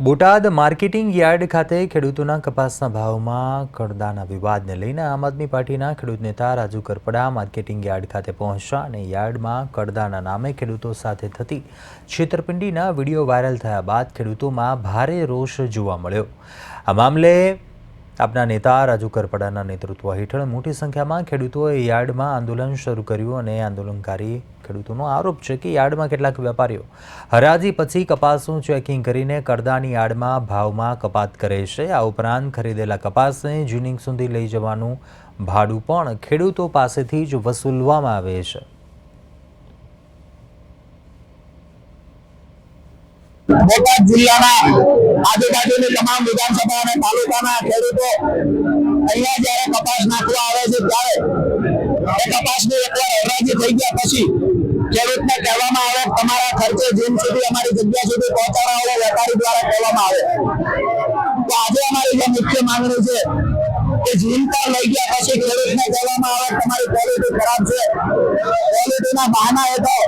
Botad marketing yard ખાતે ખેડૂતોના કપાસના ભાવમાં કડદાના વિવાદને લઈને આમ આદમી પાર્ટીના ખેડૂત નેતા રાજુ કરપડા માર્કેટિંગ યાર્ડ ખાતે પહોંચ્યા અને યાર્ડમાં કડદાના નામે ખેડૂતો સાથે થતી છેતરપિંડીના વિડીયો વાયરલ થયા બાદ ખેડૂતોમાં ભારે રોષ જોવા મળ્યો। આ મામલે આપના નેતા રાજુ કરપડાના નેતૃત્વ હેઠળ મોટી સંખ્યામાં ખેડૂતોએ યાર્ડમાં આંદોલન શરૂ કર્યું અને આંદોલનકારી ખેડૂતોનો આરોપ છે કે યાર્ડમાં કેટલાક વેપારીઓ હરાજી પછી કપાસનું ચેકિંગ કરીને કડદાની યાર્ડમાં ભાવમાં કપાત કરે છે। આ ઉપરાંત ખરીદેલા કપાસને જીનિંગ સુધી લઈ જવાનું ભાડું પણ ખેડૂતો પાસેથી જ વસૂલવામાં આવે છે। बोटाद जिल्लाना आजूबाजूनी तमाम विधानसभा और तालुकाना खेडूतो अहींया ज्यारे कपास नाखवा आवे छे त्यारे ए कपासनी एकવાર હરાજી થઈ ગયા પછી ખેડૂતને કહેવામાં આવે તમારા ખર્ચે જીન સુધી અમારી જગ્યા સુધી પહોંચાડવા વેપારી દ્વારા કહેવામાં આવે। તો આજે અમારી જે મુખ્ય માંગણી છે કે જીન પર લઈ ગયા પછી ખેડૂતને કહેવામાં આવે તમારી ક્વોલિટી ખરાબ છે, ક્વોલિટીના બહાના હેઠળ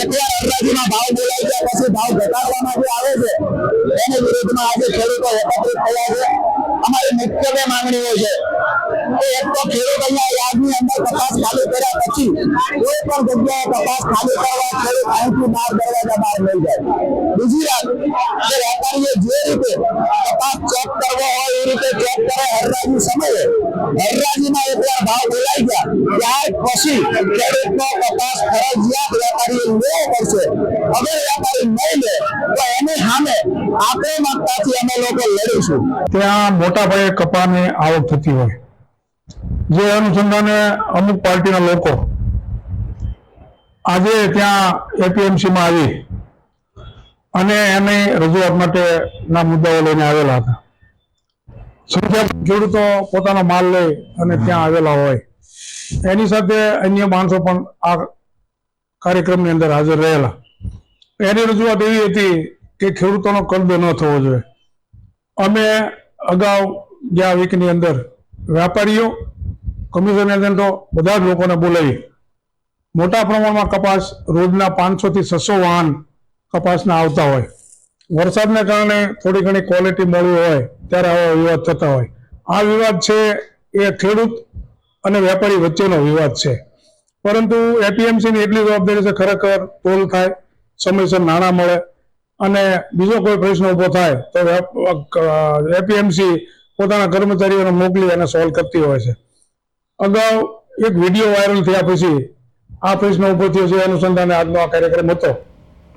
એકવાર હરાજીમાં ભાવ બોલાઈ ગયા પછી ભાવ ઘટાડવામાં જે આવે છે એની વિરુદ્ધમાં આજે ખેડૂતો એકત્રિત થયા છે। અમારી મુખ્ય બે માંગણીઓ છે કે એક તો ખેડૂત અહીંયા યાર્ડની અંદર કપાસ ખાલી કર્યા પછી કોઈ પણ જગ્યાએ કપાસ ખાલી કરવા ખેડૂત અહીંથી બહાર દરવાજા બહાર લઈ જાય। બીજી વાત કે વેપારીએ જે રીતે કપાસ ચેક કરવો હોય એ રીતે ચેક કરે હરાજી સમયે હરાજીમાં એકવાર ભાવ બોલાઈ ગયા ત્યાર પછી ખેડૂતનો કપાસ ફરજિયાત વેપારીએ લેવો પડશે। અગર વેપારી નહીં લે તો એની સામે આક્રમકતાથી અમે લોકો લડીશું। ત્યાં મોટા પાયે કપાસની આવક થતી હોય જે અનુસંધાને અમુક પાર્ટીના લોકો આજે ત્યાં એપીએમસીમાં આવી અને એની રજૂઆત માટેના મુદ્દાઓ લઈને આવેલા હતા। સંખ્યા ખેડૂતો પોતાનો માલ લઈ અને ત્યાં આવેલા હોય એની સાથે અન્ય માણસો પણ આ કાર્યક્રમની અંદર હાજર રહેલા। એની રજૂઆત એવી હતી કે ખેડૂતોનો કર્જ ન થવો જોઈએ। અમે અગાઉ ગયા વીકની અંદર વેપારીઓ કમિશન એજન્ટો બધા જ લોકોને બોલાવી મોટા પ્રમાણમાં કપાસ રોજના 500 થી 600 વાહન કપાસના આવતા હોય વરસાદને કારણે થોડી ઘણી ક્વોલિટી મોડી હોય ત્યારે આવા વિવાદ થતા હોય। આ વિવાદ છે એ ખેડૂત અને વેપારી વચ્ચેનો વિવાદ છે, પરંતુ એપીએમસીની એટલી જવાબદારી છે ખરેખર ટોલ થાય, સમયસર નાણાં મળે અને બીજો કોઈ પ્રશ્ન ઉભો થાય તો એપીએમસી પોતાના કર્મચારીઓને મોકલી અને સોલ્વ કરતી હોય છે। અગાઉ એક વિડીયો વાયરલ થયા પછી આ પ્રશ્ન ઉભો થયો છે, અનુસંધાને આજનો આ કાર્યક્રમ હતો।